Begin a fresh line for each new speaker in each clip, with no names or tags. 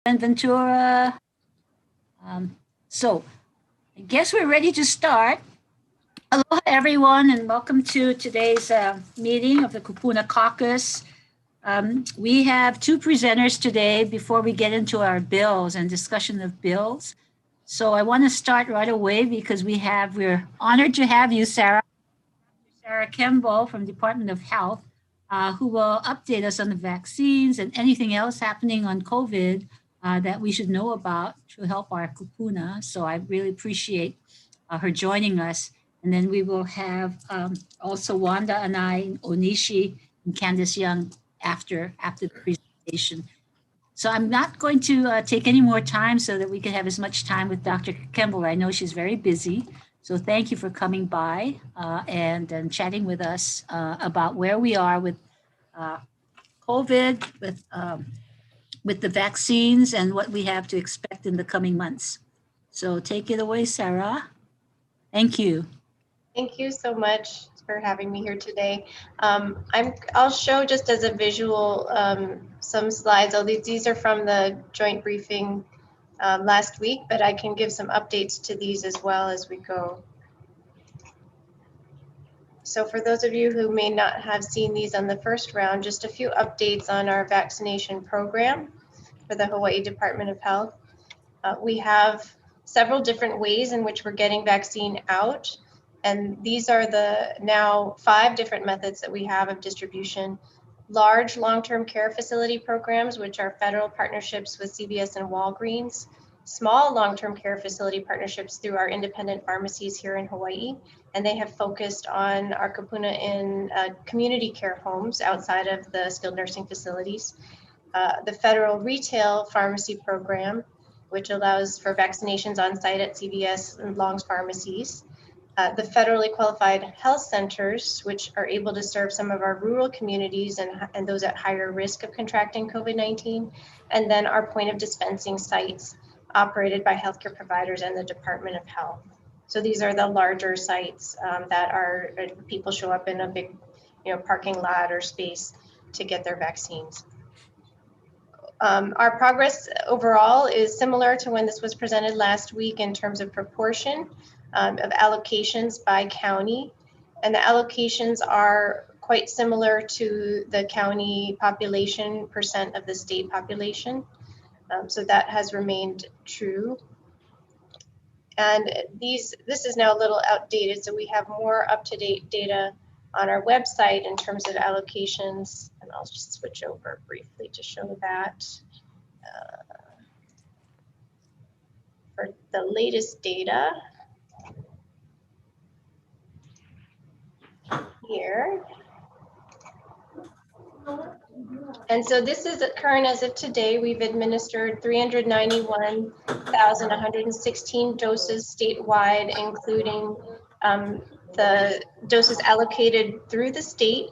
Ventura. So I guess we're ready to start. Aloha, everyone, and welcome to today's meeting of the Kupuna Caucus. We have two presenters today before we get into our bills and discussion of bills. So I want to start right away because we're honored to have you, Sarah Kemble from Department of Health, who will update us on the vaccines and anything else happening on COVID that we should know about to help our kupuna. So I really appreciate her joining us. And then we will have also Wanda and I, Onishi and Candace Young after the presentation. So I'm not going to take any more time so that we can have as much time with Dr. Kemble. I know she's very busy. So thank you for coming by and chatting with us about where we are with COVID, with the vaccines, and what we have to expect in the coming months. So take it away, Sarah. Thank you.
Thank you so much for having me here today. I'll show just as a visual some slides. These are from the joint briefing last week, but I can give some updates to these as well as we go. So for those of you who may not have seen these on the first round, just a few updates on our vaccination program for the Hawaii Department of Health. We have several different ways in which we're getting vaccine out. And these are the now 5 different methods that we have of distribution. Large long-term care facility programs, which are federal partnerships with CVS and Walgreens. Small long-term care facility partnerships through our independent pharmacies here in Hawaii. And they have focused on our kupuna in community care homes outside of the skilled nursing facilities. The federal retail pharmacy program, which allows for vaccinations on site at CVS and Long's pharmacies. The federally qualified health centers, which are able to serve some of our rural communities and those at higher risk of contracting COVID-19, and then our point of dispensing sites operated by healthcare providers and the Department of Health. So these are the larger sites that are people show up in a big, parking lot or space to get their vaccines. Our progress overall is similar to when this was presented last week in terms of proportion of allocations by county. And the allocations are quite similar to the county population percent of the state population. So that has remained true. And this is now a little outdated, so we have more up-to-date data on our website in terms of allocations. And I'll just switch over briefly to show that. For the latest data here. And so this is current as of today. We've administered 391,116 doses statewide, including the doses allocated through the state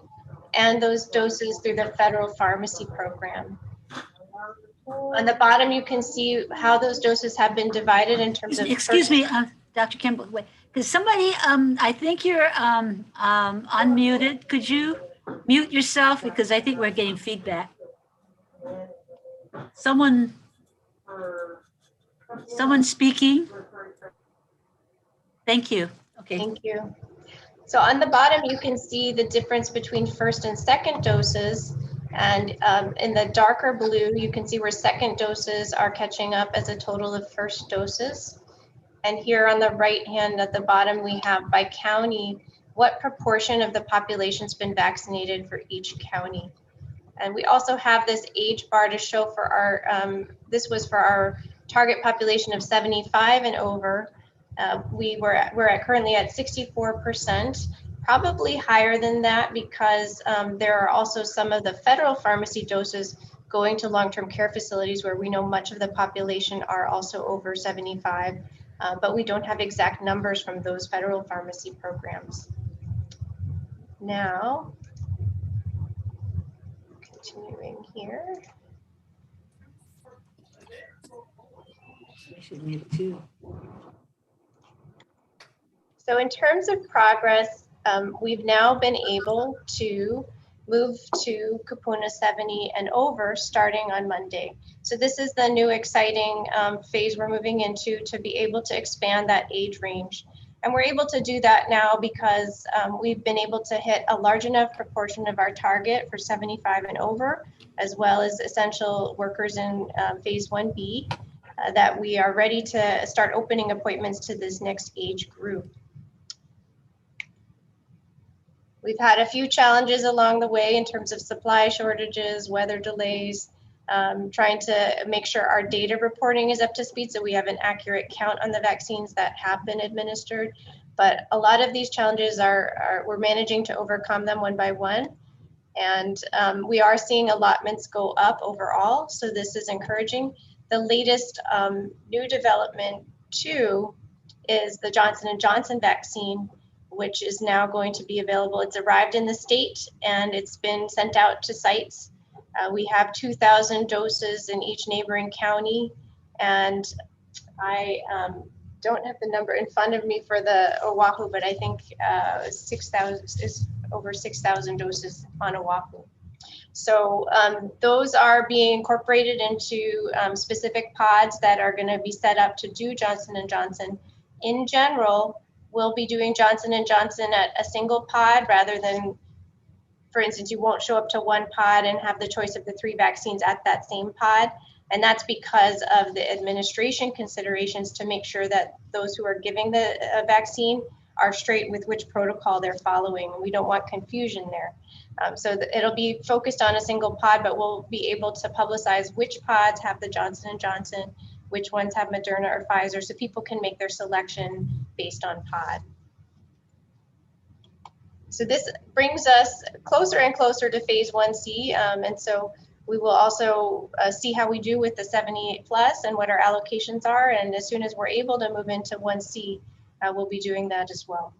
and those doses through the federal pharmacy program. On the bottom, you can see how those doses have been divided in terms of.
Excuse me, Dr. Kimball. Wait, because somebody, I think you're unmuted. Could you mute yourself? Because I think we're getting feedback. Someone speaking. Thank you. Okay.
Thank you. So on the bottom, you can see the difference between first and second doses. And in the darker blue, you can see where second doses are catching up as a total of first doses. And here on the right hand at the bottom, we have by county, what proportion of the population's been vaccinated for each county. And we also have this age bar to show for our, this was for our target population of 75 and over. We're currently at 64%. Probably higher than that because there are also some of the federal pharmacy doses going to long-term care facilities where we know much of the population are also over 75, but we don't have exact numbers from those federal pharmacy programs. Now, continuing here.
I should mute too.
So in terms of progress, we've now been able to move to Kupuna 70 and over starting on Monday. So this is the new exciting phase we're moving into, to be able to expand that age range. And we're able to do that now because we've been able to hit a large enough proportion of our target for 75 and over, as well as essential workers in phase 1B, that we are ready to start opening appointments to this next age group. We've had a few challenges along the way in terms of supply shortages, weather delays, trying to make sure our data reporting is up to speed so we have an accurate count on the vaccines that have been administered. But a lot of these challenges we're managing to overcome them one by one. And we are seeing allotments go up overall, so this is encouraging. The latest new development too is the Johnson & Johnson vaccine, which is now going to be available. It's arrived in the state and it's been sent out to sites. We have 2,000 doses in each neighboring county, and I don't have the number in front of me for the Oahu, but I think 6,000 is over 6,000 doses on Oahu. So those are being incorporated into specific pods that are going to be set up to do Johnson & Johnson. In general, we'll be doing Johnson & Johnson at a single pod rather than, for instance, you won't show up to one pod and have the choice of the 3 vaccines at that same pod. And that's because of the administration considerations to make sure that those who are giving the vaccine are straight with which protocol they're following. We don't want confusion there. So it'll be focused on a single pod, but we'll be able to publicize which pods have the Johnson & Johnson, which ones have Moderna or Pfizer, so people can make their selection based on pod. So this brings us closer and closer to phase 1C, and so we will also see how we do with the 78 plus and what our allocations are, and as soon as we're able to move into 1C, we'll be doing that as well.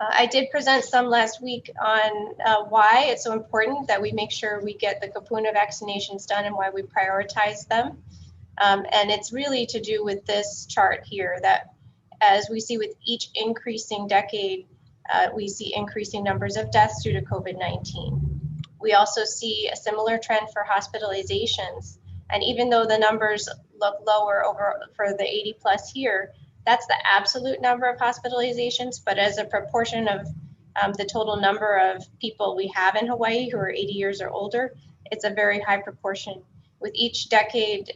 I did present some last week on why it's so important that we make sure we get the Kupuna vaccinations done and why we prioritize them. And it's really to do with this chart here, that as we see with each increasing decade, we see increasing numbers of deaths due to COVID-19. We also see a similar trend for hospitalizations. And even though the numbers look lower for the 80 plus here, that's the absolute number of hospitalizations, but as a proportion of the total number of people we have in Hawaii who are 80 years or older, it's a very high proportion. With each decade,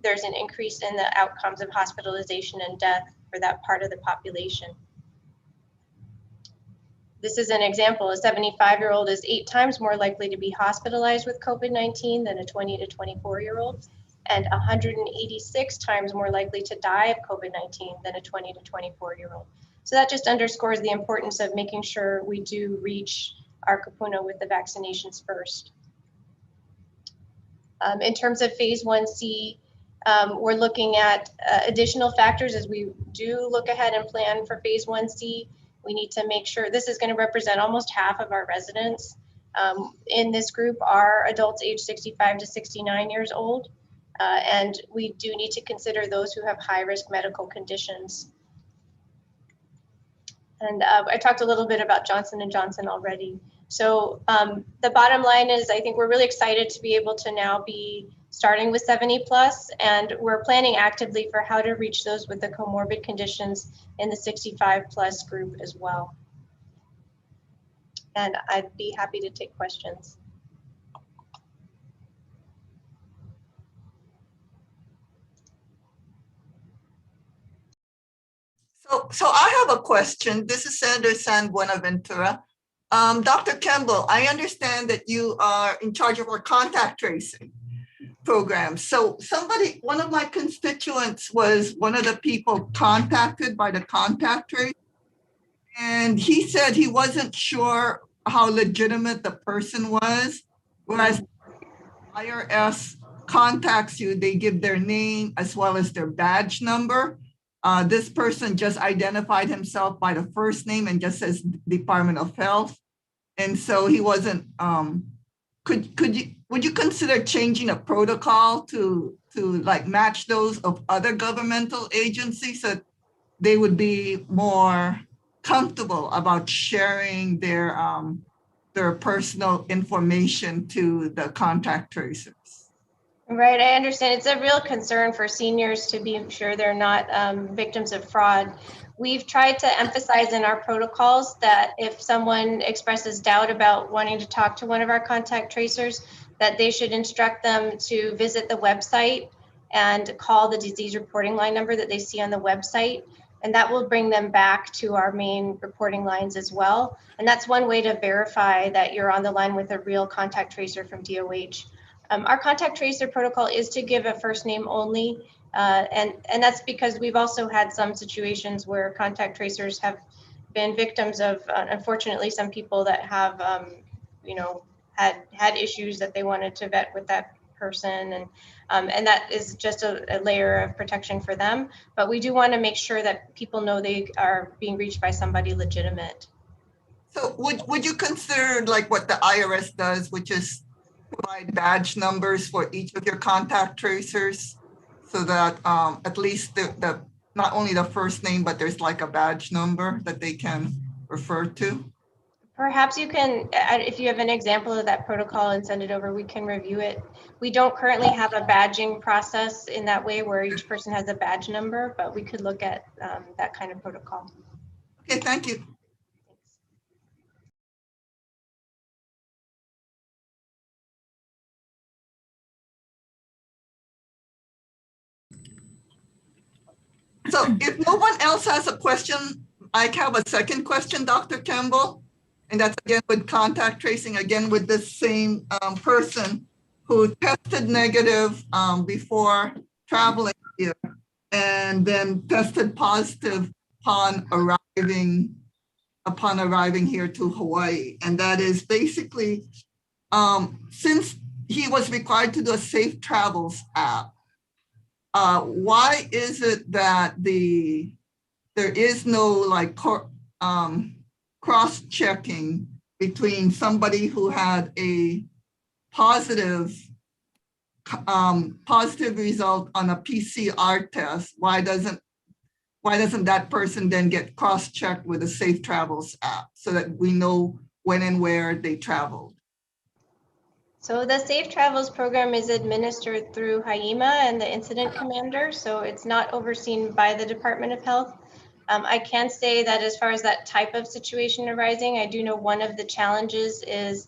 there's an increase in the outcomes of hospitalization and death for that part of the population. This is an example. A 75-year-old is 8 times more likely to be hospitalized with COVID-19 than a 20 to 24-year-old, and 186 times more likely to die of COVID-19 than a 20 to 24-year-old. So that just underscores the importance of making sure we do reach our Kupuna with the vaccinations first. In terms of phase 1C, we're looking at additional factors as we do look ahead and plan for phase 1C. We need to make sure this is going to represent almost half of our residents. In this group are adults age 65 to 69 years old. And we do need to consider those who have high-risk medical conditions. And I talked a little bit about Johnson & Johnson already. So the bottom line is I think we're really excited to be able to now be starting with 70 plus, and we're planning actively for how to reach those with the comorbid conditions in the 65 plus group as well. And I'd be happy to take questions.
So I have a question. This is Senator San Buenaventura. Dr. Campbell, I understand that you are in charge of our contact tracing program. So one of my constituents was one of the people contacted by the contact trace, and he said he wasn't sure how legitimate the person was, whereas IRS contacts you, they give their name as well as their badge number. This person just identified himself by the first name and just says Department of Health. And so he wasn't, would you consider changing a protocol to like match those of other governmental agencies so they would be more comfortable about sharing their their personal information to the contact tracers.
Right, I understand. It's a real concern for seniors to be sure they're not victims of fraud. We've tried to emphasize in our protocols that if someone expresses doubt about wanting to talk to one of our contact tracers, that they should instruct them to visit the website and call the disease reporting line number that they see on the website. And that will bring them back to our main reporting lines as well. And that's one way to verify that you're on the line with a real contact tracer from DOH. Our contact tracer protocol is to give a first name only, and that's because we've also had some situations where contact tracers have been victims of, unfortunately, some people that have, had issues that they wanted to vet with that person, and that is just a layer of protection for them. But we do want to make sure that people know they are being reached by somebody legitimate.
So would you consider like what the IRS does, which is provide badge numbers for each of your contact tracers so that at least the not only the first name, but there's like a badge number that they can refer to?
Perhaps you can, if you have an example of that protocol and send it over, we can review it. We don't currently have a badging process in that way where each person has a badge number, but we could look at that kind of protocol.
Okay, thank you. So if no one else has a question, I have a second question, Dr. Campbell. And that's again with contact tracing, again with the same person who tested negative before traveling here and then tested positive upon arriving here to Hawaii. And that is basically, since he was required to do a Safe Travels app, why is it that there is no like cross-checking between somebody who had a positive result on a PCR test? Why doesn't that person then get cross-checked with a Safe Travels app so that we know when and where they traveled?
So the Safe Travels program is administered through HIEMA and the incident commander, so it's not overseen by the Department of Health. I can say that as far as that type of situation arising, I do know one of the challenges is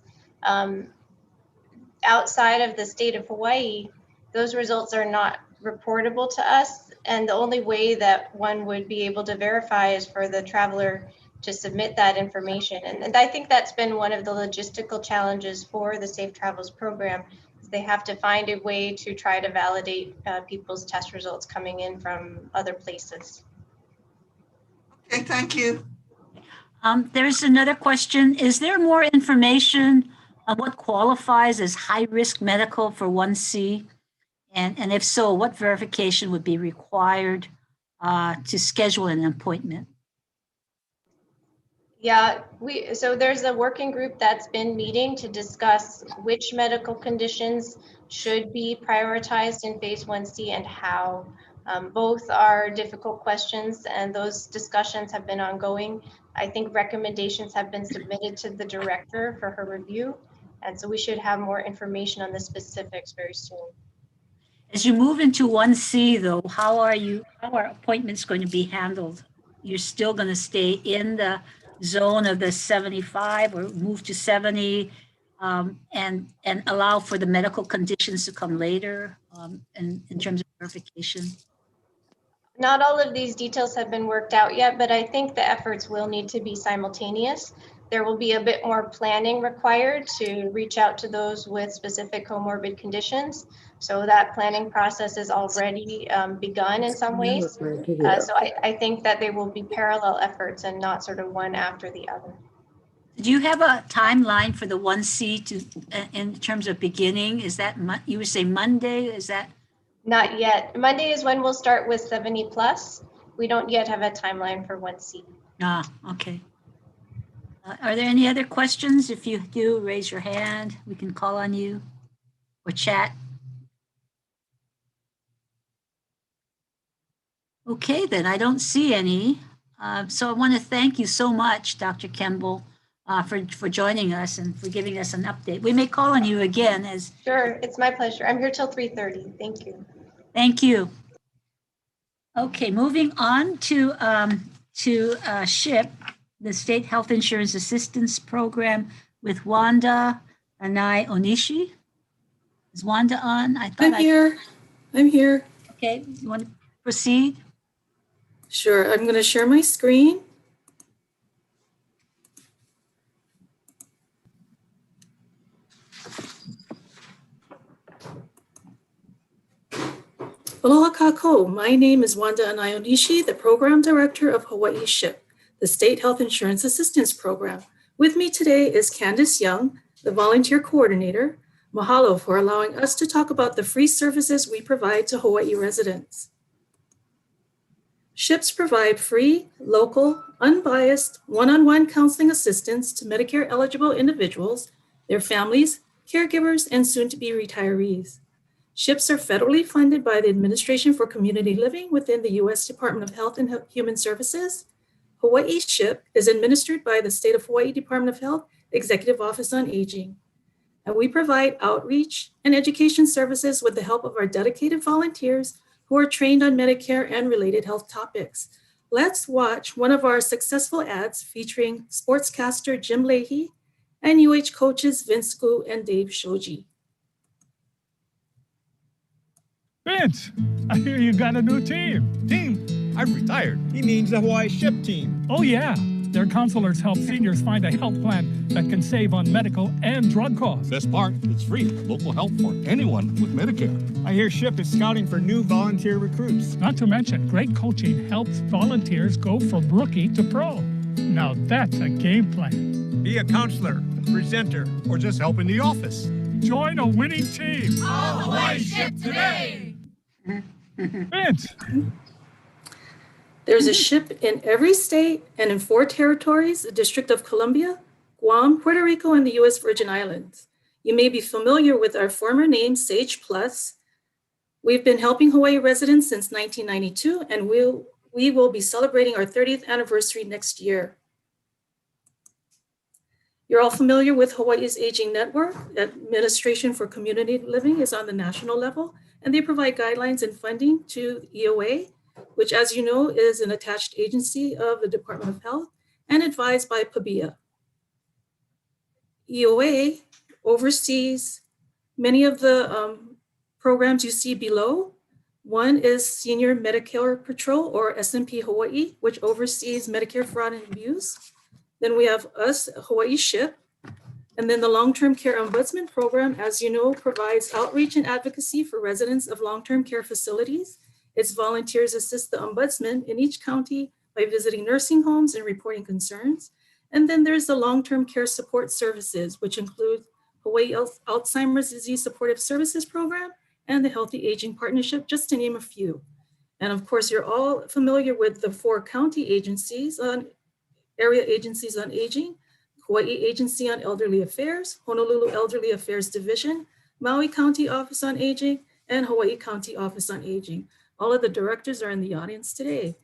outside of the state of Hawaii, those results are not reportable to us. And the only way that one would be able to verify is for the traveler to submit that information. And I think that's been one of the logistical challenges for the Safe Travels program. They have to find a way to try to validate people's test results coming in from other places.
Okay, thank you.
There's another question. Is there more information on what qualifies as high-risk medical for 1C? And if so, what verification would be required to schedule an appointment?
Yeah, so there's a working group that's been meeting to discuss which medical conditions should be prioritized in phase 1C and how. Both are difficult questions and those discussions have been ongoing. I think recommendations have been submitted to the director for her review. And so we should have more information on the specifics very soon.
As you move into 1C, though, how are appointments going to be handled? You're still going to stay in the zone of the 75 or move to 70 and allow for the medical conditions to come later in terms of verification?
Not all of these details have been worked out yet, but I think the efforts will need to be simultaneous. There will be a bit more planning required to reach out to those with specific comorbid conditions. So that planning process is already begun in some ways. So I think that there will be parallel efforts and not sort of one after the other.
Do you have a timeline for the 1C in terms of beginning? Is that, you would say Monday? Is that?
Not yet. Monday is when we'll start with 70 plus. We don't yet have a timeline for 1C.
Ah, okay. Are there any other questions? If you do, raise your hand. We can call on you or chat. Okay, then I don't see any. So I want to thank you so much, Dr. Kemble, for joining us and for giving us an update. We may call on you again as.
Sure, it's my pleasure. I'm here till 3:30. Thank you.
Thank you. Okay, moving on to SHIP, the State Health Insurance Assistance Program with Wanda Anai Onishi. Is Wanda on?
I'm here.
Okay, you want to proceed?
Sure, I'm going to share my screen. Aloha kako. My name is Wanda Anai Onishi, the Program Director of Hawaii SHIP, the State Health Insurance Assistance Program. With me today is Candace Young, the Volunteer Coordinator. Mahalo for allowing us to talk about the free services we provide to Hawaii residents. SHIPs provide free, local, unbiased, one-on-one counseling assistance to Medicare-eligible individuals, their families, caregivers, and soon-to-be retirees. SHIPs are federally funded by the Administration for Community Living within the U.S. Department of Health and Human Services. Hawaii SHIP is administered by the State of Hawaii Department of Health Executive Office on Aging. And we provide outreach and education services with the help of our dedicated volunteers who are trained on Medicare and related health topics. Let's watch one of our successful ads featuring sportscaster Jim Leahy and UH coaches Vince Gu and Dave Shoji.
Vince, I hear you got a new team.
Team? I've retired. He means the Hawaii SHIP team.
Oh, yeah. Their counselors help seniors find a health plan that can save on medical and drug costs.
Best part, it's free. Local help for anyone with Medicare.
I hear SHIP is scouting for new volunteer recruits.
Not to mention, great coaching helps volunteers go from rookie to pro. Now that's a game plan.
Be a counselor, presenter, or just help in the office.
Join a winning team.
All Hawaii SHIP today.
Vince.
There's a SHIP in every state and in 4 territories, the District of Columbia, Guam, Puerto Rico, and the U.S. Virgin Islands. You may be familiar with our former name, Sage Plus. We've been helping Hawaii residents since 1992, and we will be celebrating our 30th anniversary next year. You're all familiar with Hawaii's Aging Network. Administration for Community Living is on the national level, and they provide guidelines and funding to EOA, which, as you know, is an attached agency of the Department of Health and advised by PABIA. EOA oversees many of the programs you see below. One is Senior Medicare Patrol, or SMP Hawaii, which oversees Medicare fraud and abuse. Then we have us, Hawaii SHIP. And then the Long-Term Care Ombudsman Program, as you know, provides outreach and advocacy for residents of long-term care facilities. Its volunteers assist the ombudsman in each county by visiting nursing homes and reporting concerns. And then there's the long-term care support services, which include Hawaii Alzheimer's Disease Supportive Services Program and the Healthy Aging Partnership, just to name a few. And of course, you're all familiar with the 4 county agencies area agencies on aging: Hawaii Agency on Elderly Affairs, Honolulu Elderly Affairs Division, Maui County Office on Aging, and Hawaii County Office on Aging. All of the directors are in the audience today.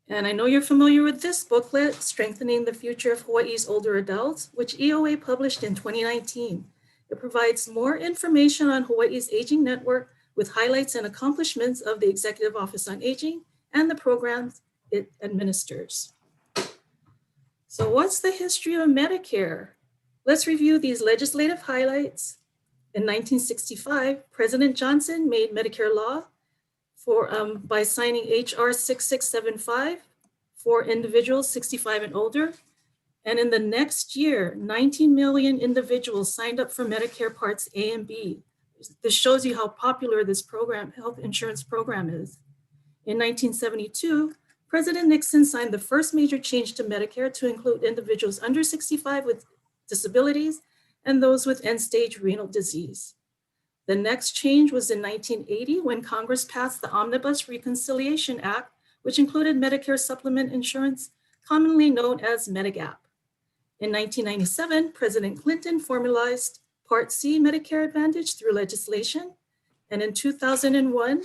And I know you're familiar with this booklet, Strengthening the Future of Hawaii's Older Adults, which EOA published in 2019. It provides more information on Hawaii's Aging Network with highlights and accomplishments of the Executive Office on Aging and the programs it administers. So what's the history of Medicare? Let's review these legislative highlights. In 1965, President Johnson made Medicare law by signing HR 6675 for individuals 65 and older. And in the next year, 19 million individuals signed up for Medicare Parts A and B. This shows you how popular this program, health insurance program is. In 1972, President Nixon signed the first major change to Medicare to include individuals under 65 with disabilities and those with end-stage renal disease. The next change was in 1980 when Congress passed the Omnibus Reconciliation Act, which included Medicare supplement insurance, commonly known as Medigap. In 1997, President Clinton formalized Part C Medicare Advantage through legislation. And in 2001,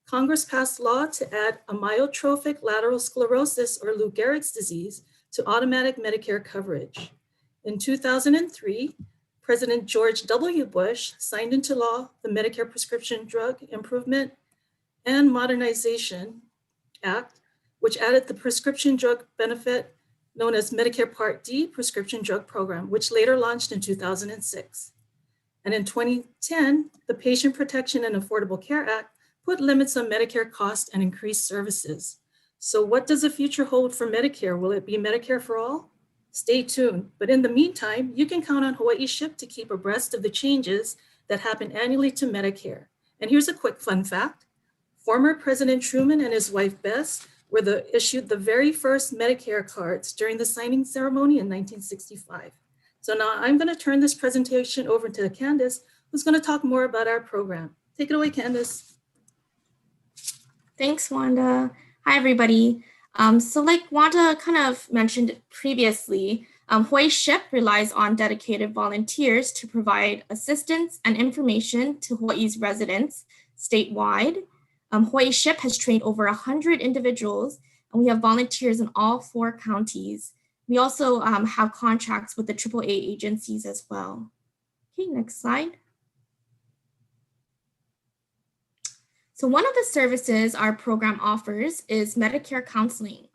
Congress passed law to add amyotrophic lateral sclerosis, or Lou Gehrig's disease, to automatic Medicare coverage. In 2003, President George W. Bush signed into law the Medicare Prescription Drug Improvement and Modernization Act, which added the prescription drug benefit known as Medicare Part D Prescription Drug Program, which later launched in 2006. And in 2010, the Patient Protection and Affordable Care Act put limits on Medicare costs and increased services. So what does the future hold for Medicare? Will it be Medicare for all? Stay tuned. But in the meantime, you can count on Hawaii SHIP to keep abreast of the changes that happen annually to Medicare. And here's a quick fun fact. Former President Truman and his wife Bess issued the very first Medicare cards during the signing ceremony in 1965. So now I'm going to turn this presentation over to Candace, who's going to talk more about our program. Take it away, Candace.
Thanks, Wanda. Hi, everybody. So like Wanda kind of mentioned previously, Hawaii SHIP relies on dedicated volunteers to provide assistance and information to Hawaii's residents statewide. Hawaii SHIP has trained over 100 individuals, and we have volunteers in all 4 counties. We also have contracts with the AAA agencies as well. Okay, next slide. So one of the services our program offers is Medicare counseling.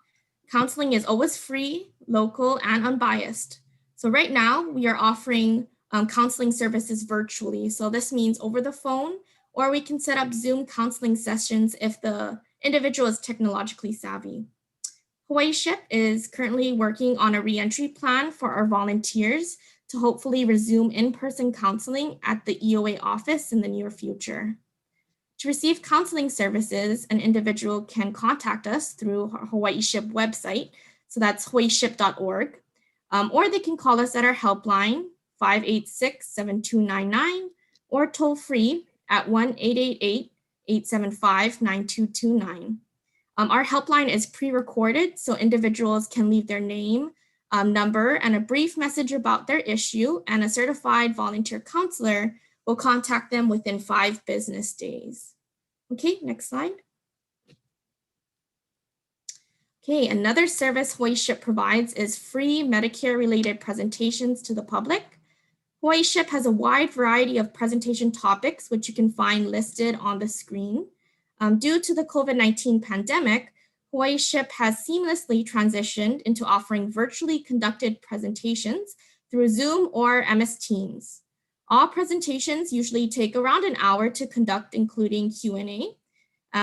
Counseling is always free, local, and unbiased. So right now we are offering counseling services virtually. So this means over the phone, or we can set up Zoom counseling sessions if the individual is technologically savvy. Hawaii SHIP is currently working on a reentry plan for our volunteers to hopefully resume in-person counseling at the EOA office in the near future. To receive counseling services, an individual can contact us through our Hawaii SHIP website, so that's hawaiiship.org, or they can call us at our helpline, 586-7299, or toll free at 1-888-875-9229. Our helpline is pre-recorded, so individuals can leave their name, number, and a brief message about their issue, and a certified volunteer counselor will contact them within 5 business days. Okay, next slide. Okay, another service Hawaii SHIP provides is free Medicare-related presentations to the public. Hawaii SHIP has a wide variety of presentation topics, which you can find listed on the screen. Due to the COVID-19 pandemic, Hawaii SHIP has seamlessly transitioned into offering virtually conducted presentations through Zoom or MS Teams. All presentations usually take around an hour to conduct, including Q&A.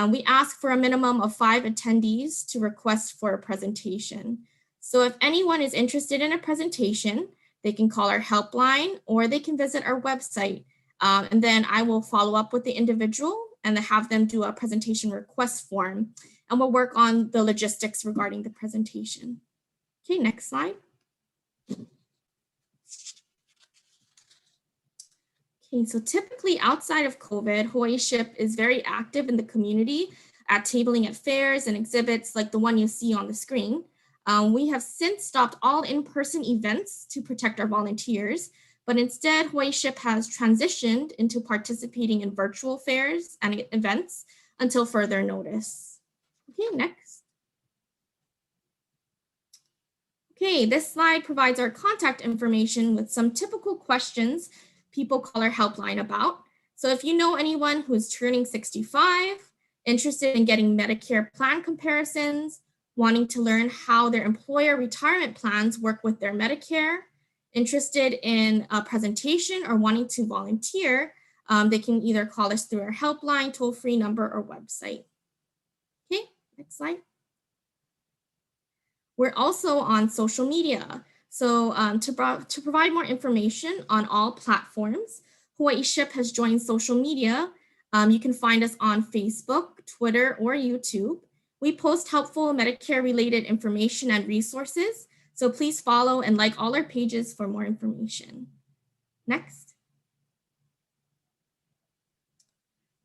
We ask for a minimum of 5 attendees to request for a presentation. So if anyone is interested in a presentation, they can call our helpline or they can visit our website. And then I will follow up with the individual and have them do a presentation request form. And we'll work on the logistics regarding the presentation. Okay, next slide. Okay, so typically outside of COVID, Hawaii SHIP is very active in the community at tabling at fairs and exhibits like the one you see on the screen. We have since stopped all in-person events to protect our volunteers, but instead Hawaii SHIP has transitioned into participating in virtual fairs and events until further notice. Okay, next. Okay, this slide provides our contact information with some typical questions people call our helpline about. So if you know anyone who is turning 65, interested in getting Medicare plan comparisons, wanting to learn how their employer retirement plans work with their Medicare, interested in a presentation or wanting to volunteer, they can either call us through our helpline, toll-free number, or website. Okay, next slide. We're also on social media. So to provide more information on all platforms, Hawaii SHIP has joined social media. You can find us on Facebook, Twitter, or YouTube. We post helpful Medicare-related information and resources, so please follow and like all our pages for more information. Next.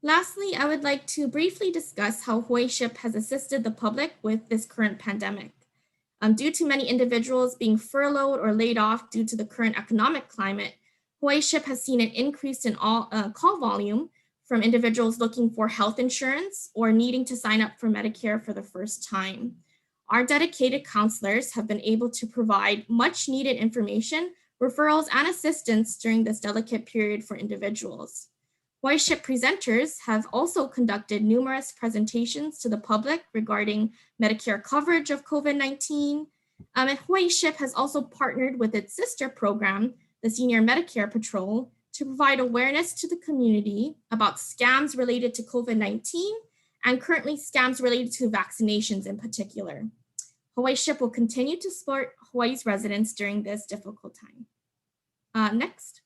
Lastly, I would like to briefly discuss how Hawaii SHIP has assisted the public with this current pandemic. Due to many individuals being furloughed or laid off due to the current economic climate, Hawaii SHIP has seen an increase in call volume from individuals looking for health insurance or needing to sign up for Medicare for the first time. Our dedicated counselors have been able to provide much needed information, referrals, and assistance during this delicate period for individuals. Hawaii SHIP presenters have also conducted numerous presentations to the public regarding Medicare coverage of COVID-19. And Hawaii SHIP has also partnered with its sister program, the Senior Medicare Patrol, to provide awareness to the community about scams related to COVID-19 and currently scams related to vaccinations in particular. Hawaii SHIP will continue to support Hawaii's residents during this difficult time. Next.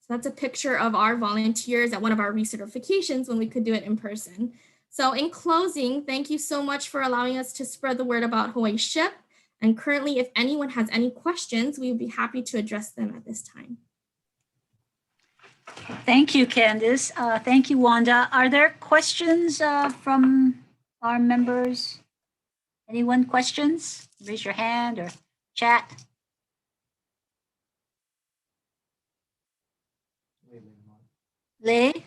So that's a picture of our volunteers at one of our recertifications when we could do it in person. So in closing, thank you so much for allowing us to spread the word about Hawaii SHIP. And currently, if anyone has any questions, we would be happy to address them at this time.
Thank you, Candice. Thank you, Wanda. Are there questions from our members? Anyone questions? Raise your hand or chat. Lei,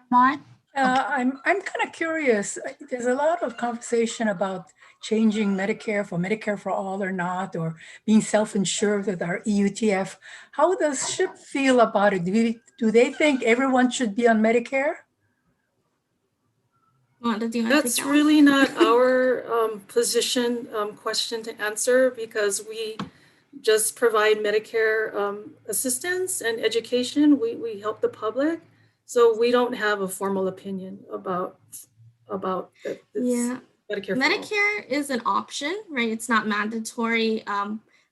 Lamont?
I'm kind of curious. There's a lot of conversation about changing Medicare for all or not, or being self-insured with our EUTF. How does SHIP feel about it? Do they think everyone should be on Medicare?
That's really not our position question to answer, because we just provide Medicare assistance and education. We help the public. So we don't have a formal opinion about this.
Yeah, Medicare is an option, right? It's not mandatory,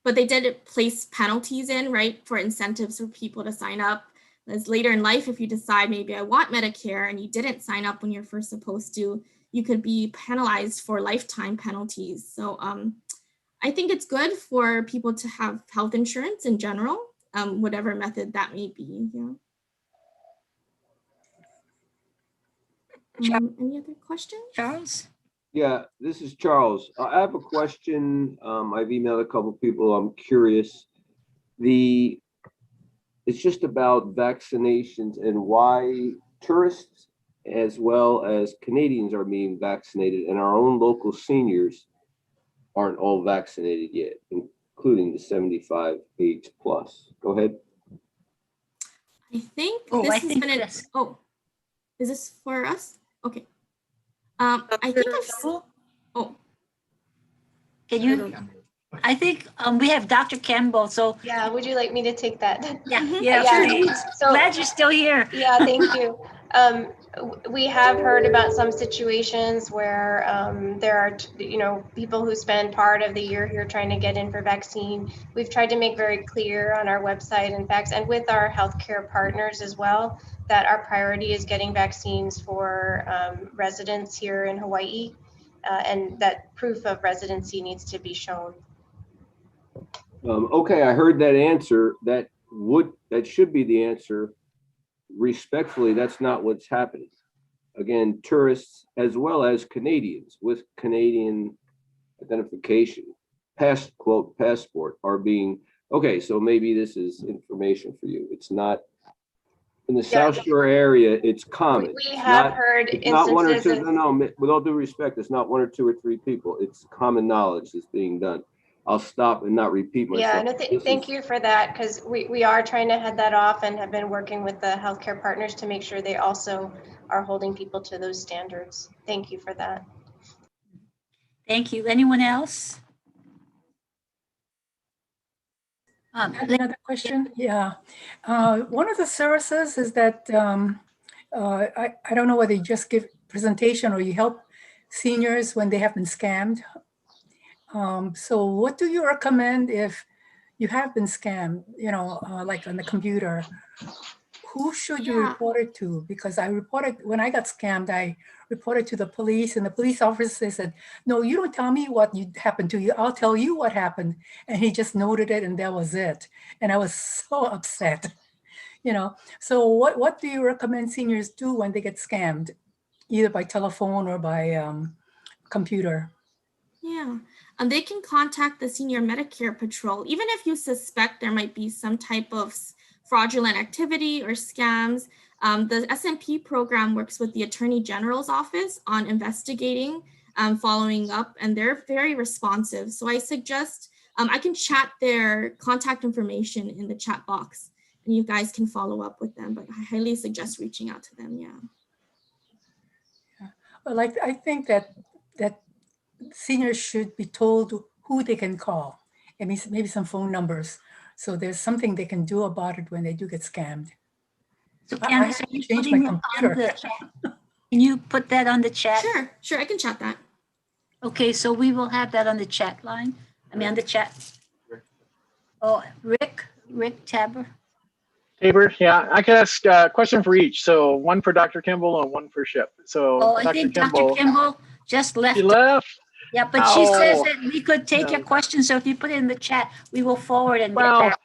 but they did place penalties in, right, for incentives for people to sign up. As later in life, if you decide maybe I want Medicare and you didn't sign up when you're first supposed to, you could be penalized for lifetime penalties. So I think it's good for people to have health insurance in general, whatever method that may be. Yeah. Any other questions?
Charles?
Yeah, this is Charles. I have a question. I've emailed a couple people. I'm curious. It's just about vaccinations and why tourists as well as Canadians are being vaccinated, and our own local seniors aren't all vaccinated yet, including the 75 age plus. Go ahead.
I think is this for us? Okay. I think
can you? I think we have Dr. Campbell. So
yeah, would you like me to take that?
Yeah, please.
So
glad you're still here.
Yeah, thank you. We have heard about some situations where there are, people who spend part of the year here trying to get in for vaccine. We've tried to make very clear on our website, in fact, and with our healthcare partners as well, that our priority is getting vaccines for residents here in Hawaii, and that proof of residency needs to be shown.
Okay, I heard that answer. That should be the answer. Respectfully, that's not what's happening. Again, tourists as well as Canadians with Canadian identification, passport, are being, okay, so maybe this is information for you. It's not in the South Shore area, it's common.
We have heard
instances. Not one or two, no, with all due respect, it's not one or two or three people. It's common knowledge that's being done. I'll stop and not repeat myself.
Yeah, no, thank you for that, because we are trying to head that off and have been working with the healthcare partners to make sure they also are holding people to those standards. Thank you for that.
Thank you. Anyone else?
Another question? Yeah. One of the services is that, I don't know whether you just give presentation or you help seniors when they have been scammed. So what do you recommend if you have been scammed, like on the computer? Who should you report it to? Because when I got scammed, I reported to the police, and the police officer said, no, you don't tell me what happened to you. I'll tell you what happened. And he just noted it, and that was it. And I was so upset, So what do you recommend seniors do when they get scammed, either by telephone or by computer?
Yeah. They can contact the Senior Medicare Patrol, even if you suspect there might be some type of fraudulent activity or scams. The SMP program works with the Attorney General's office on investigating following up, and they're very responsive. So I suggest I can chat their contact information in the chat box, and you guys can follow up with them, but I highly suggest reaching out to them. Yeah.
Well, I think that seniors should be told who they can call. I mean, maybe some phone numbers. So there's something they can do about it when they do get scammed.
So
I
Candace,
have
are you
to change
putting
my
it on
computer.
the chat? Can you put that on the chat?
Sure, I can chat that.
Okay, so we will have that on the chat line. I mean, on the chat. Oh, Rick Tabor.
Tabor, yeah, I could ask a question for each. So one for Dr. Kimball and one for Ship. So
Oh, I think Dr. Kimball just left.
She left?
Yeah, but she says
Oh.
that we could take your question. So if you put it in the chat, we will forward and get
Well,
back.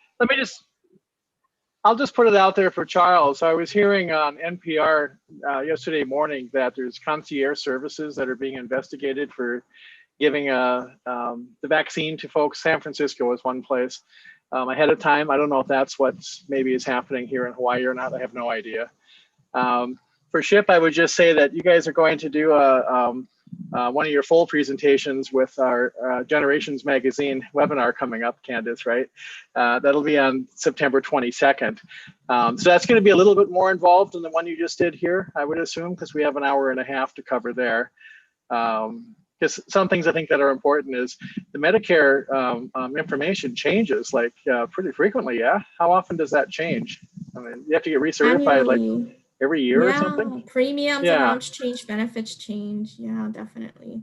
I'll just put it out there for Charles. I was hearing on NPR yesterday morning that there's concierge services that are being investigated for giving the vaccine to folks. San Francisco is one place ahead of time. I don't know if that's what's maybe is happening here in Hawaii or not. I have no idea. For Ship, I would just say that you guys are going to do one of your full presentations with our Generations Magazine webinar coming up, Candace, right? That'll be on September 22nd. So that's going to be a little bit more involved than the one you just did here, I would assume, because we have an hour and a half to cover there. Because some things I think that are important is the Medicare information changes like pretty frequently, yeah? How often does that change? I mean, you have to get recertified like every year or something?
Premiums, amounts change, benefits change. Yeah, definitely.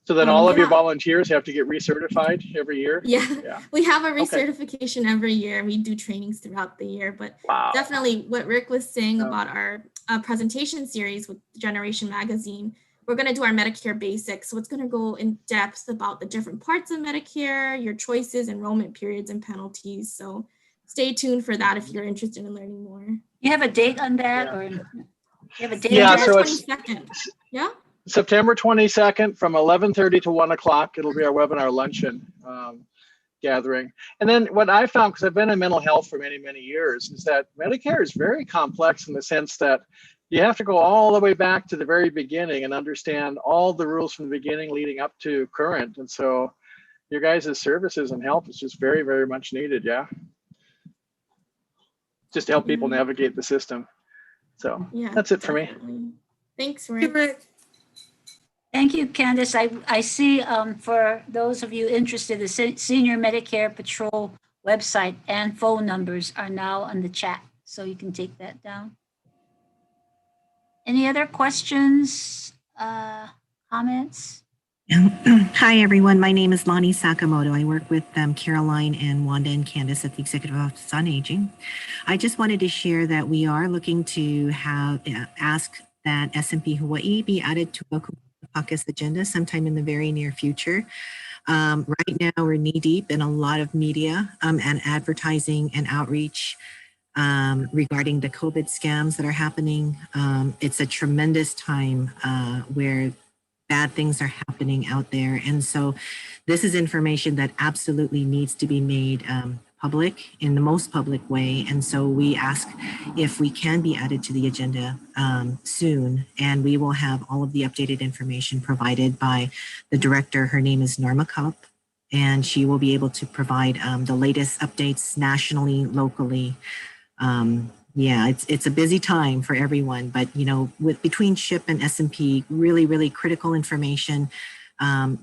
So then all of your volunteers have to get recertified every year?
Yeah. We have a recertification every year. We do trainings throughout the year, but definitely what Rick was saying about our presentation series with Generation Magazine, we're going to do our Medicare basics. So it's going to go in depth about the different parts of Medicare, your choices, enrollment periods, and penalties. So stay tuned for that if you're interested in learning more.
You have a date on that, or you have a date?
Yeah,
on that?
so it's
22nd. Yeah.
September 22nd from 11:30 to 1 o'clock. It'll be our webinar luncheon gathering. And then what I found, because I've been in mental health for many, many years, is that Medicare is very complex in the sense that you have to go all the way back to the very beginning and understand all the rules from the beginning leading up to current. And so your guys' services and help is just very, very much needed, yeah? Just to help people navigate the system. So that's it for me.
Thanks, Rick.
Thank you, Candace. I see for those of you interested, the Senior Medicare Patrol website and phone numbers are now on the chat, so you can take that down. Any other questions, comments?
Hi, everyone. My name is Lonnie Sakamoto. I work with Caroline and Wanda and Candace at the Executive Office on Aging. I just wanted to share that we are looking to ask that SMP Hawaii be added to a Kupuna Caucus agenda sometime in the very near future. Right now, we're knee deep in a lot of media and advertising and outreach regarding the COVID scams that are happening. It's a tremendous time where bad things are happening out there. And so this is information that absolutely needs to be made public in the most public way. And so we ask if we can be added to the agenda soon, and we will have all of the updated information provided by the director. Her name is Norma Cup, and she will be able to provide the latest updates nationally, locally. Yeah, it's a busy time for everyone, but between SHIP and SMP, really critical information.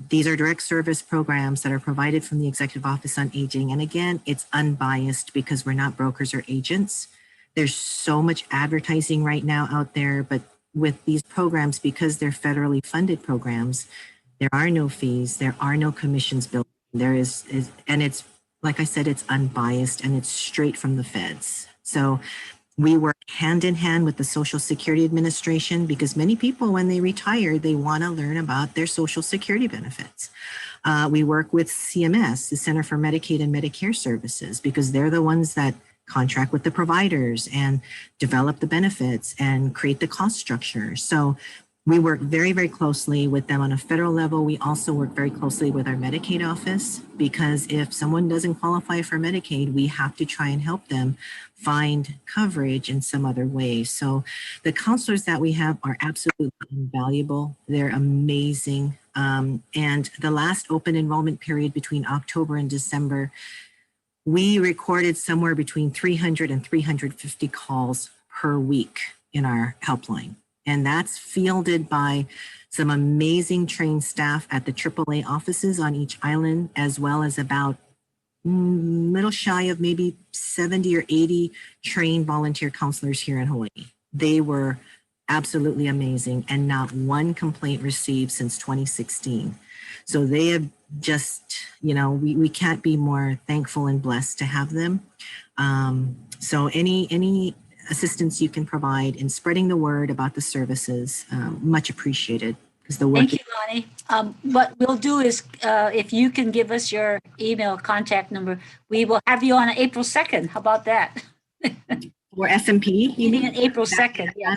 These are direct service programs that are provided from the Executive Office on Aging. And again, it's unbiased because we're not brokers or agents. There's so much advertising right now out there, but with these programs, because they're federally funded programs, there are no fees, there are no commissions built. There is and it's, like I said, it's unbiased and it's straight from the feds. So we work hand in hand with the Social Security Administration because many people, when they retire, they want to learn about their Social Security benefits. We work with CMS, the Center for Medicaid and Medicare Services, because they're the ones that contract with the providers and develop the benefits and create the cost structure. So We work very, very closely with them on a federal level. We also work very closely with our Medicaid office, because if someone doesn't qualify for Medicaid, we have to try and help them find coverage in some other way. So the counselors that we have are absolutely invaluable. They're amazing. And the last open enrollment period between October and December, we recorded somewhere between 300 and 350 calls per week in our helpline. And that's fielded by some amazing trained staff at the AAA offices on each island, as well as about little shy of maybe 70 or 80 trained volunteer counselors here in Hawaii. They were absolutely amazing, and not one complaint received since 2016. So they have just, we can't be more thankful and blessed to have them. So any assistance you can provide in spreading the word about the services, much appreciated. Because the work.
Thank you, Lonnie. What we'll do is, if you can give us your email contact number, we will have you on April 2nd. How about that?
For SMP?
You mean April 2nd? Yeah,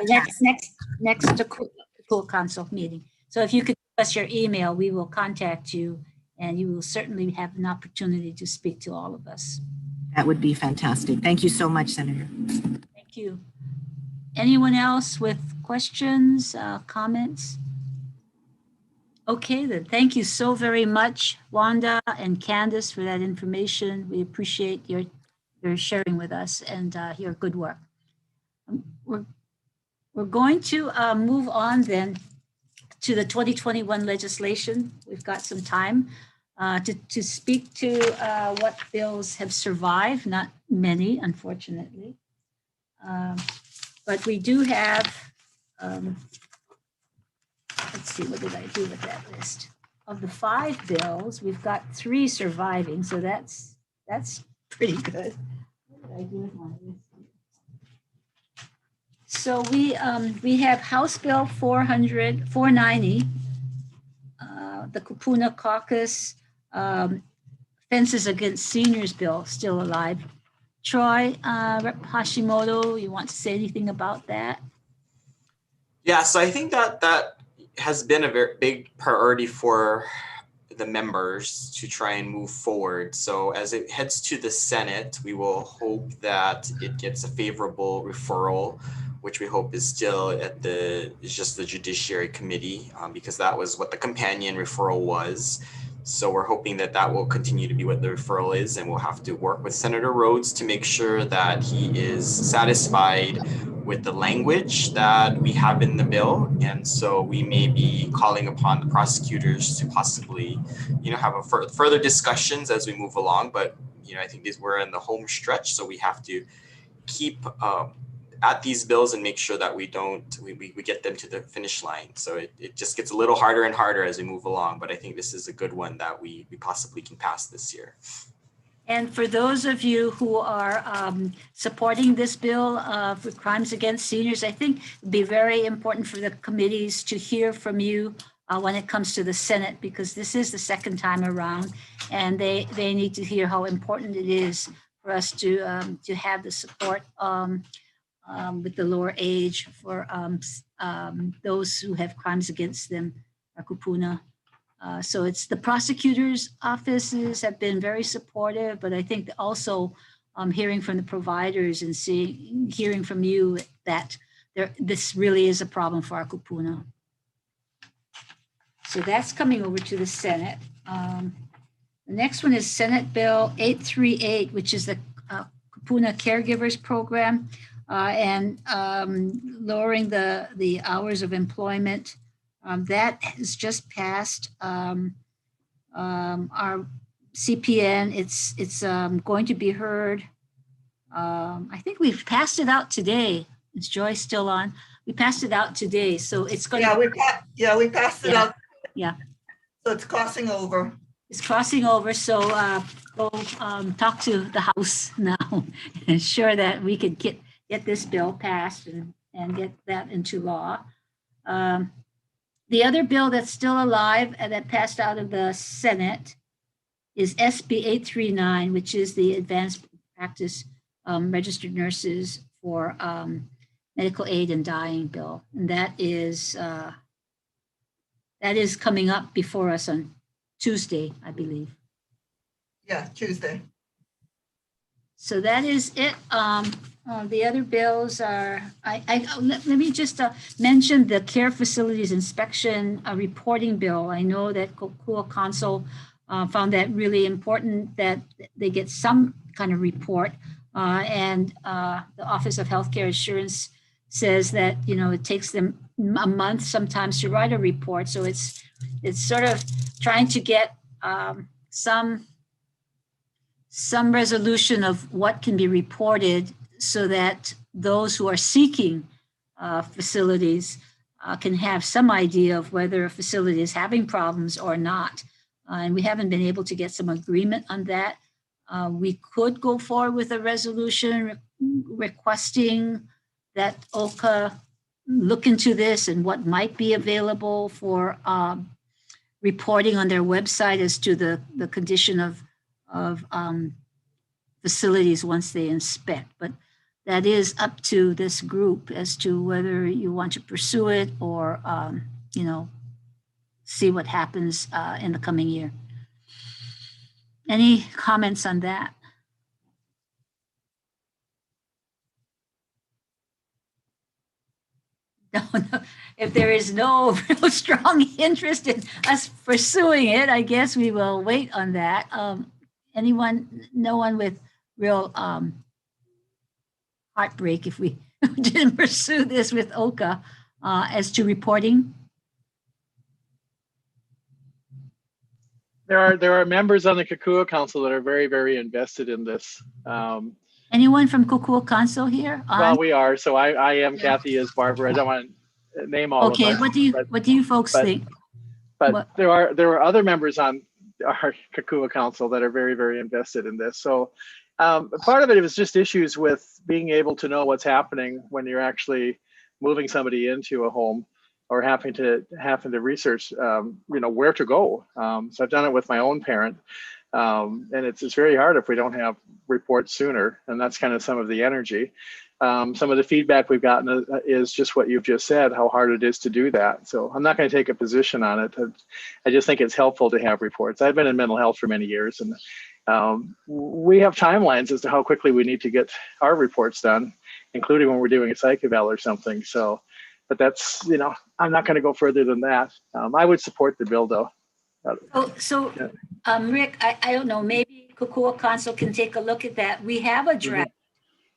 next to Cool Council meeting. So if you could give us your email, we will contact you, and you will certainly have an opportunity to speak to all of us.
That would be fantastic. Thank you so much, Senator.
Thank you. Anyone else with questions, comments? Okay, then thank you so very much, Wanda and Candace, for that information. We appreciate your sharing with us and your good work. We're going to move on then to the 2021 legislation. We've got some time to speak to what bills have survived, not many, unfortunately. But we do have, let's see, what did I do with that list? Of the 5 bills, we've got 3 surviving, so that's pretty good. What did I do with my list? So we have House Bill 490, the Kupuna Caucus, Fences Against Seniors bill, still alive. Troy, Rep. Hashimoto, you want to say anything about that?
Yeah, so I think that has been a very big priority for the members to try and move forward. So as it heads to the Senate, we will hope that it gets a favorable referral, which we hope is still at just the Judiciary Committee, because that was what the companion referral was. So we're hoping that will continue to be what the referral is, and we'll have to work with Senator Rhodes to make sure that he is satisfied with the language that we have in the bill. And so we may be calling upon the prosecutors to possibly, have further discussions as we move along. But, I think we're in the home stretch, so we have to keep at these bills and make sure that we get them to the finish line. So it just gets a little harder and harder as we move along. But I think this is a good one that we possibly can pass this year.
And for those of you who are supporting this bill for crimes against seniors, I think it'd be very important for the committees to hear from you when it comes to the Senate, because this is the second time around, and they need to hear how important it is for us to have the support with the lower age for those who have crimes against them, Kupuna. So it's the prosecutor's offices have been very supportive, but I think also hearing from the providers and hearing from you that this really is a problem for our Kupuna. So that's coming over to the Senate. The next one is Senate Bill 838, which is the Kupuna Caregivers Program and lowering the hours of employment. That has just passed our CPN. It's going to be heard. I think we've passed it out today. Is Joy still on? We passed it out today, so it's going.
We passed it out.
Yeah.
So it's crossing over.
It's crossing over. So go talk to the House now and ensure that we could get this bill passed and get that into law. The other bill that's still alive and that passed out of the Senate is SB 839, which is the Advanced Practice Registered Nurses for Medical Aid and Dying bill. And that is that is coming up before us on Tuesday, I believe.
Yeah, Tuesday.
So that is it. The other bills are, let me just mention the care facilities inspection reporting bill. I know that Kupuna Council found that really important that they get some kind of report. And the Office of Healthcare Assurance says that, it takes them a month sometimes to write a report. So it's sort of trying to get some resolution of what can be reported so that those who are seeking facilities can have some idea of whether a facility is having problems or not. And we haven't been able to get some agreement on that. We could go forward with a resolution requesting that OCA look into this and what might be available for reporting on their website as to the condition of facilities once they inspect. But that is up to this group as to whether you want to pursue it or, see what happens in the coming year. Any comments on that? No. If there is no real strong interest in us pursuing it, I guess we will wait on that. No one with real heartbreak if we didn't pursue this with OCA as to reporting?
There are members on the Kupuna Council that are very, very invested in this.
Anyone from Kupuna Council here?
Well, we are. So I am. Kathy is. Barbara. I don't want to name all of us.
Okay. What do you folks think?
But there are other members on our Kupuna Council that are very, very invested in this. So part of it was just issues with being able to know what's happening when you're actually moving somebody into a home or having to research, where to go. So I've done it with my own parent, and it's very hard if we don't have reports sooner. And that's kind of some of the energy. Some of the feedback we've gotten is just what you've just said, how hard it is to do that. So I'm not going to take a position on it. I just think it's helpful to have reports. I've been in mental health for many years, and we have timelines as to how quickly we need to get our reports done, including when we're doing a psych eval or something. So, but that's, I'm not going to go further than that. I would support the bill, though.
Rick, I don't know, maybe Kupuna Council can take a look at that. We have a draft.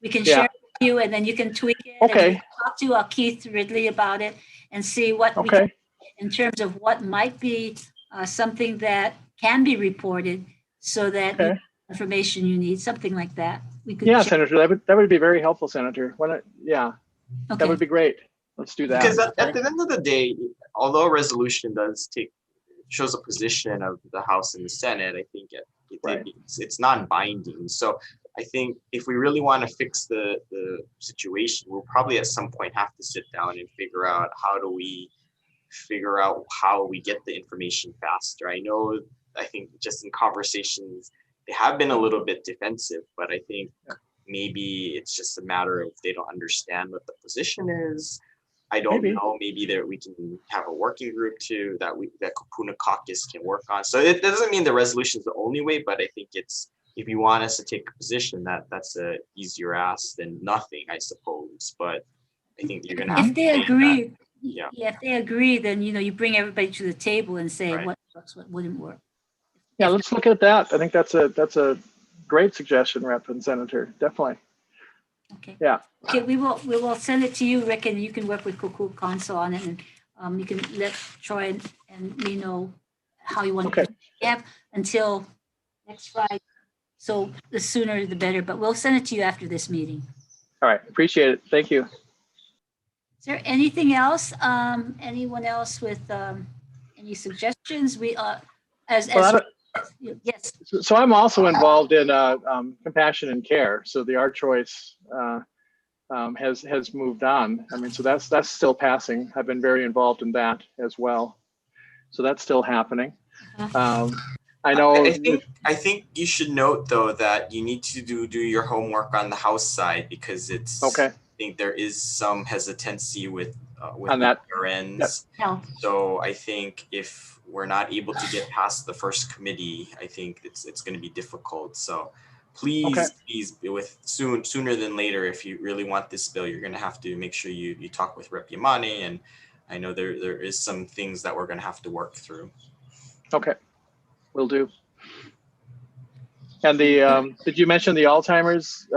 We can share it with you, and then you can tweak it.
Okay.
And you can talk to Keith Ridley about it and see what we can, in terms of what might be something that can be reported so that you have information you need, something like that. We could
Senator, that would be very helpful, Senator. That would be great. Let's do that.
Because at the end of the day, although a resolution shows a position of the House and the Senate, I think it's non-binding. So I think if we really want to fix the situation, we'll probably at some point have to sit down and figure out how we get the information faster. I think just in conversations, they have been a little bit defensive, but I think maybe it's just a matter of they don't understand what the position is. I don't know. Maybe we can have a working group too that Kupuna Caucus can work on. So it doesn't mean the resolution is the only way, but I think if you want us to take a position, that's a easier ask than nothing, I suppose. But I think you're gonna have
if they agree.
Yeah,
if they agree, then you bring everybody to the table and say what works, what wouldn't work.
Yeah, let's look at that. I think that's a great suggestion, Rep. and Senator. Definitely.
Okay.
Yeah.
Okay, we will send it to you, Rick, and you can work with Kupuna Council on it, and you can let Troy and me know how you want to have until next Friday. So the sooner the better, but we'll send it to you after this meeting.
All right, appreciate it. Thank you.
Is there anything else? Anyone else with any suggestions? Yes.
So I'm also involved in compassion and care. So the Our Choice has moved on. I mean, so that's still passing. I've been very involved in that as well. So that's still happening. I know.
I think you should note though that you need to do your homework on the House side because it's think there is some hesitancy with
On that.
ends.
No.
So I think if we're not able to get past the first committee, I think it's going to be difficult. So please, please, sooner than later, if you really want this bill, you're going to have to make sure you talk with Rep. Yamane, and I know there is some things that we're going to have to work through.
Okay, will do. And the did you mention the Alzheimer's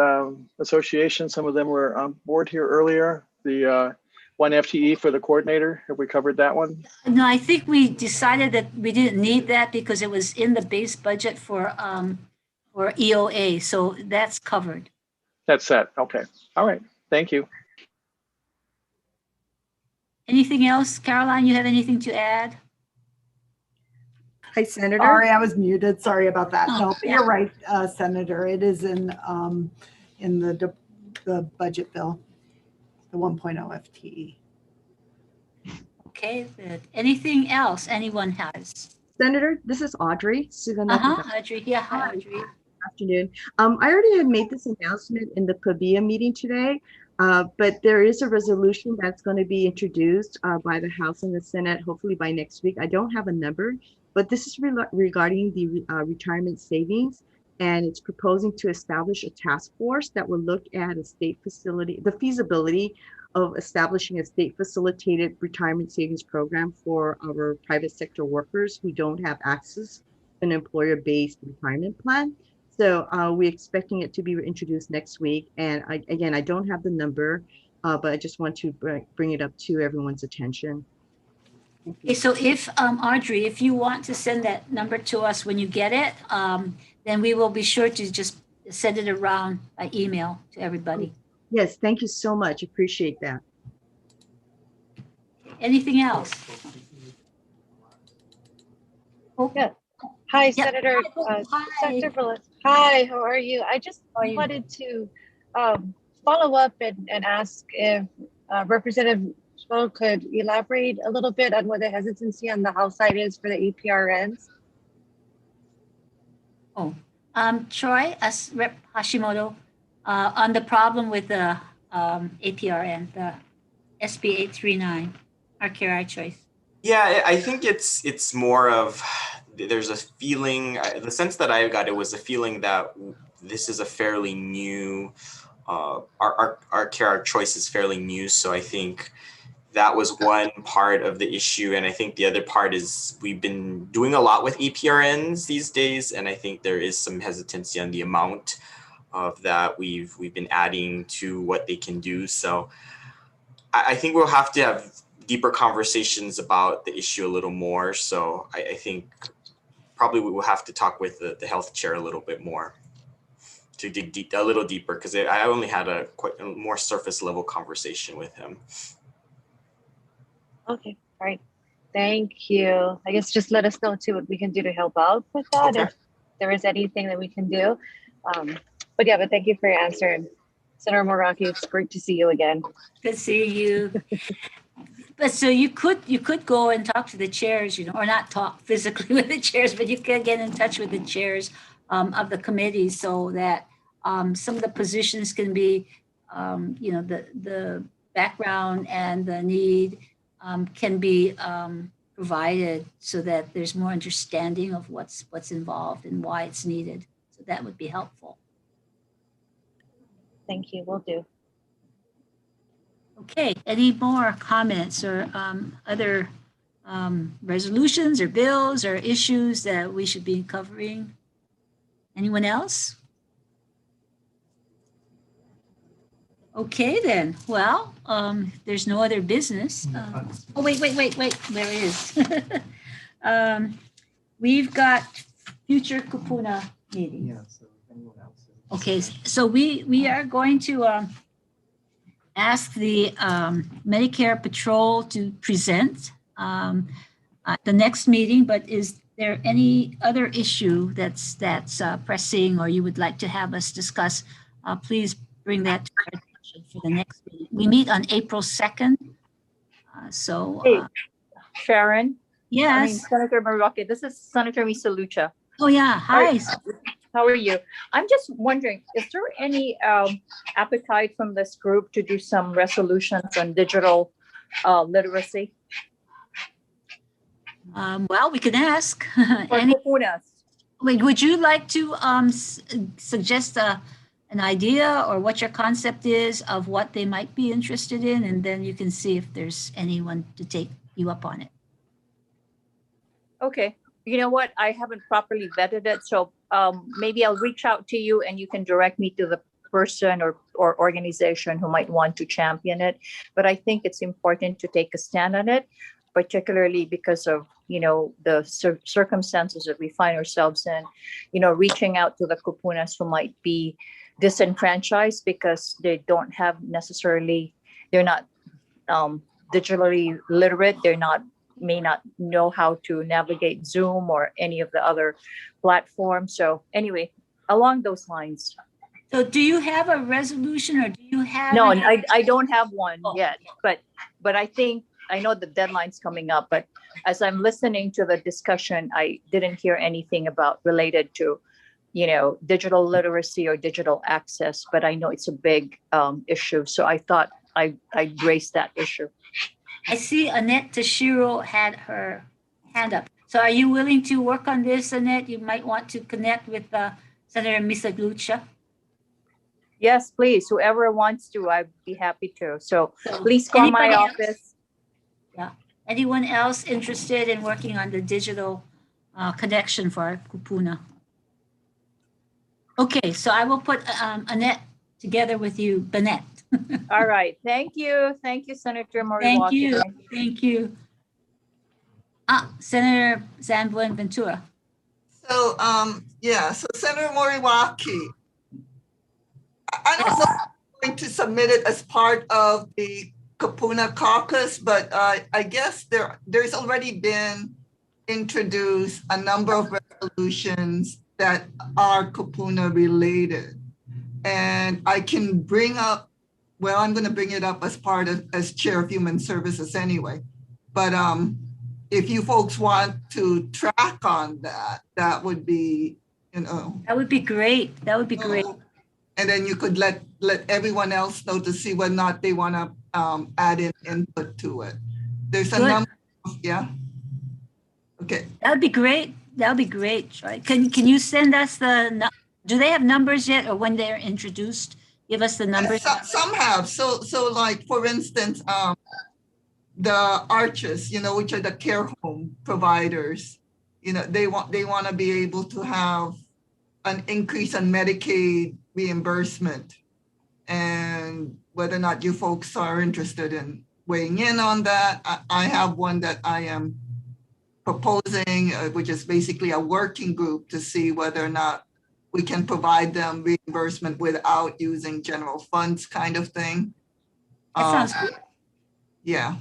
Association? Some of them were on board here earlier. The 1 FTE for the coordinator. Have we covered that one?
No, I think we decided that we didn't need that because it was in the base budget for EOA. So that's covered.
That's set. Okay. All right. Thank you.
Anything else? Caroline, you have anything to add?
Hi, Senator.
Sorry, I was muted. Sorry about that.
Oh,
No, but
yeah.
you're right, Senator. It is in the budget bill, the 1.0 FTE.
Okay, good. Anything else anyone has?
Senator, this is Audrey.
Audrey. Yeah, hi, Audrey.
Good afternoon. I already had made this announcement in the PABIA meeting today, but there is a resolution that's going to be introduced by the House and the Senate, hopefully by next week. I don't have a number, but this is regarding the retirement savings, and it's proposing to establish a task force that will look at a state facility, the feasibility of establishing a state facilitated retirement savings program for our private sector workers who don't have access to an employer-based retirement plan. So we're expecting it to be introduced next week. And I don't have the number, but I just want to bring it up to everyone's attention.
Okay, so if Audrey, if you want to send that number to us when you get it, then we will be sure to just send it around by email to everybody.
Yes, thank you so much. Appreciate that.
Anything else?
Yeah. Hi,
Yeah.
Senator.
Hi.
Dr. Velez. Hi, how are you? I just wanted to follow up and ask if Representative Schmo could elaborate a little bit on what the hesitancy on the House side is for the APRNs.
Oh, Troy, as Rep. Hashimoto, on the problem with the APRN, the SB 839, our care, our choice.
Yeah, I think it's more of, there's a feeling, the sense that I got, it was a feeling that this is a fairly new, our care, our choice is fairly new. So I think that was one part of the issue. And I think the other part is we've been doing a lot with APRNs these days. And I think there is some hesitancy on the amount of that we've been adding to what they can do. So I think we'll have to have deeper conversations about the issue a little more. So I think probably we will have to talk with the health chair a little bit more to dig a little deeper, because I only had a more surface level conversation with him.
Okay, all right. Thank you. I guess just let us know too what we can do to help out with that, okay, if there is anything that we can do. But thank you for your answer. And Senator Moraki, it's great to see you again.
Good to see you. But so you could go and talk to the chairs, or not talk physically with the chairs, but you can get in touch with the chairs of the committee so that some of the positions can be, the background and the need can be provided so that there's more understanding of what's involved and why it's needed. So that would be helpful.
Thank you, will do.
Okay, any more comments or other resolutions or bills or issues that we should be covering? Anyone else? Okay then, well, there's no other business. Oh, wait, there is. We've got future Kupuna meeting. Okay, so we are going to ask the Medicare Patrol to present at the next meeting, but is there any other issue that's pressing or you would like to have us discuss? Please bring that to our attention for the next meeting. We meet on April 2nd.
Hey, Sharon.
Yes.
Senator Moraki, this is Senator Misa Lucha.
Oh yeah, hi.
How are you? I'm just wondering, is there any appetite from this group to do some resolutions on digital literacy?
Well, we can ask.
For Kupunas.
Wait, would you like to suggest an idea or what your concept is of what they might be interested in? And then you can see if there's anyone to take you up on it.
Okay. You know what? I haven't properly vetted it. So maybe I'll reach out to you and you can direct me to the person or organization who might want to champion it. But I think it's important to take a stand on it, particularly because of, the circumstances that we find ourselves in, reaching out to the Kupunas who might be disenfranchised because they don't have necessarily, they're not digitally literate. May not know how to navigate Zoom or any of the other platforms. So anyway, along those lines.
So do you have a resolution or do you have?
No, I don't have one yet, but I know the deadline's coming up, but as I'm listening to the discussion, I didn't hear anything related to, digital literacy or digital access, but I know it's a big issue. So I thought I'd raise that issue.
I see Annette Tashiro had her hand up. So are you willing to work on this, Annette? You might want to connect with Senator Misalucha.
Yes, please. Whoever wants to, I'd be happy to. So please call my office.
Yeah. Anyone else interested in working on the digital connection for our Kupuna? Okay, so I will put Annette together with you, Bennett.
All right. Thank you. Thank you, Senator Moriwaki.
Thank you. Thank you. Senator San Buenaventura.
So, so Senator Moriwaki, I don't know if I'm going to submit it as part of the Kupuna Caucus, but I guess there's already been introduced a number of resolutions that are Kupuna related. And I can bring up, well, I'm going to bring it up as chair of human services anyway. But if you folks want to track on that, that would be,
That would be great. That would be great.
And then you could let everyone else know to see whether or not they want to add in input to it. There's a number of, Okay.
That would be great. That would be great. Right? Can you send us do they have numbers yet, or when they're introduced, give us the numbers?
Some have. So like, for instance, the Arches, which are the care home providers, they want to be able to have an increase in Medicaid reimbursement, and whether or not you folks are interested in weighing in on that. I have one that I am proposing, which is basically a working group to see whether or not we can provide them reimbursement without using general funds, kind of thing.
That sounds good.
Yeah.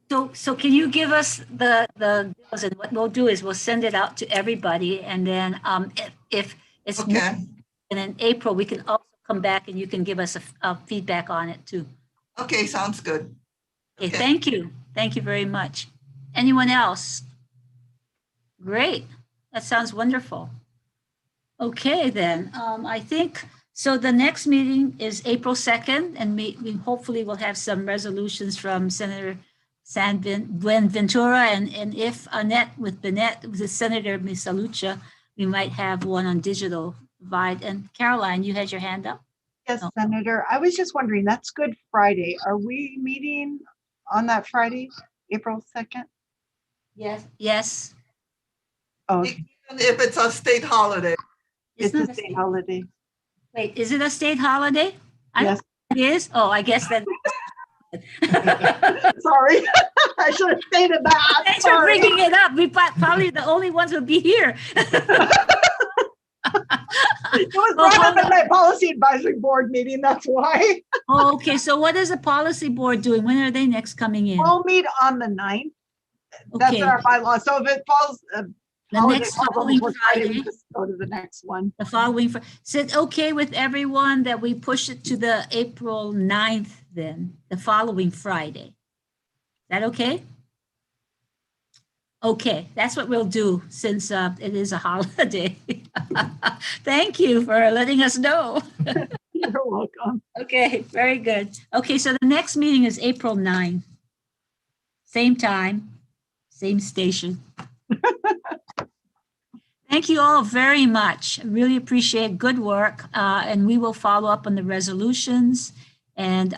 So can you give us the bills, and what we'll do is we'll send it out to everybody, and then if it's
okay.
And in April we can also come back and you can give us a feedback on it too.
Okay, sounds good.
Okay, thank you. Thank you very much. Anyone else? Great. That sounds wonderful. Okay, then. I think, so the next meeting is April 2nd, and we hopefully will have some resolutions from Senator San Buenaventura, and if Annette with Senator Misalucha, we might have one on digital divide. And Caroline, you had your hand up?
Yes, Senator. I was just wondering, that's Good Friday. Are we meeting on that Friday, April 2nd?
Yes. Yes.
Oh,
even if it's a state holiday.
It's a state holiday.
Wait, is it a state holiday?
Yes.
It is? Oh, I guess that.
Sorry, I should have stated that.
Thanks for bringing it up. We probably the only ones who'll be here.
It was brought up at my policy advisory board meeting, that's why.
Oh, okay, so what is the policy board doing? When are they next coming in?
We'll meet on the 9th. That's in our bylaw. So if it falls,
the next following Friday,
we just go to the next one.
The following Friday. Is it okay with everyone that we push it to the April 9th then, the following Friday? Is that okay? Okay, that's what we'll do since it is a holiday. Thank you for letting us know.
You're welcome.
Okay, very good. Okay, so the next meeting is April 9. Same time, same station. Thank you all very much. I really appreciate good work, and we will follow up on the resolutions. And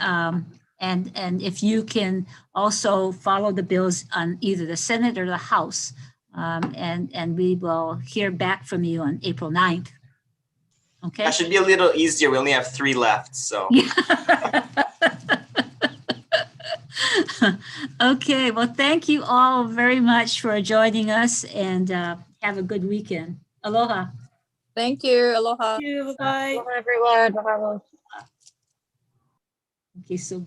if you can also follow the bills on either the Senate or the House, and we will hear back from you on April 9th. Okay.
That should be a little easier. We only have 3 left, so.
Okay, well, thank you all very much for joining us, and have a good weekend. Aloha.
Thank you. Aloha.
Thank you. Bye.
Everyone. Bye-bye.
Okay, so